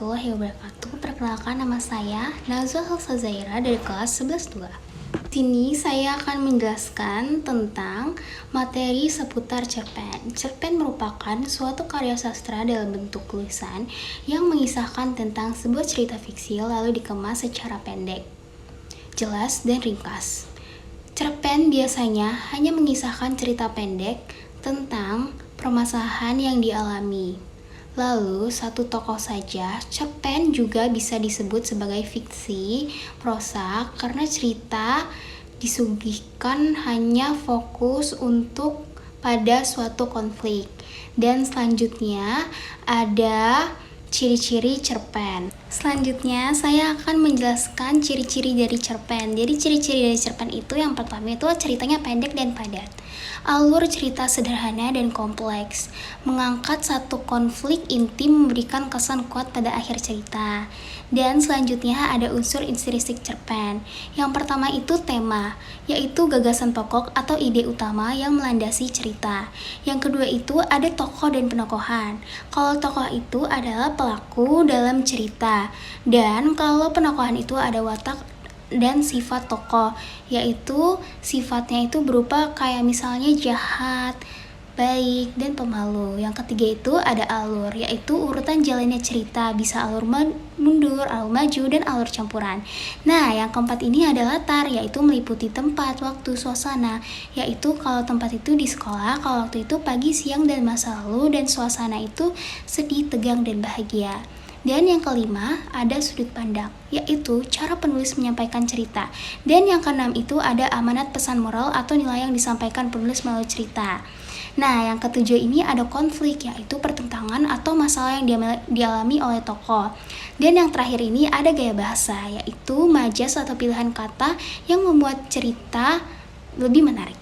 warahmatullahi wabarakatuh. Perkenalkan, nama saya Nazwa Halsa Zaira dari kelas 11-2. Di sini saya akan menjelaskan tentang materi seputar cerpen. Cerpen merupakan suatu karya sastra dalam bentuk tulisan yang mengisahkan tentang sebuah cerita fiksi lalu dikemas secara pendek, jelas, dan ringkas. Cerpen biasanya hanya mengisahkan cerita pendek tentang permasalahan yang dialami. Lalu, satu tokoh saja. Cerpen juga bisa disebut sebagai fiksi prosa karena cerita disuguhkan hanya fokus untuk pada suatu konflik. Dan selanjutnya ada ciri-ciri cerpen. Selanjutnya saya akan menjelaskan ciri-ciri dari cerpen. Jadi ciri-ciri dari cerpen itu yang pertama itu ceritanya pendek dan padat. Alur cerita sederhana dan kompleks, mengangkat satu konflik inti memberikan kesan kuat pada akhir cerita. Dan selanjutnya ada unsur intrinsik cerpen. Yang pertama itu tema, yaitu gagasan pokok atau ide utama yang melandasi cerita. Yang kedua itu ada tokoh dan penokohan. Kalau tokoh itu adalah pelaku dalam cerita, dan kalau penokohan itu ada watak dan sifat tokoh, yaitu sifatnya itu berupa kayak misalnya jahat, baik, dan pemalu. Yang ketiga itu ada alur, yaitu urutan jalannya cerita, bisa alur mundur, alur maju, dan alur campuran. Nah, yang keempat ini ada latar, yaitu meliputi tempat, waktu, suasana, yaitu kalau tempat itu di sekolah, kalau waktu itu pagi, siang, dan masa lalu, dan suasana itu sedih, tegang, dan bahagia. Dan yang kelima ada sudut pandang, yaitu cara penulis menyampaikan cerita. Dan yang keenam itu ada amanat pesan moral atau nilai yang disampaikan penulis melalui cerita. Nah, yang ketujuh ini ada konflik, yaitu pertentangan atau masalah yang dialami oleh tokoh. Dan yang terakhir ini ada gaya bahasa, yaitu majas atau pilihan kata yang membuat cerita lebih menarik.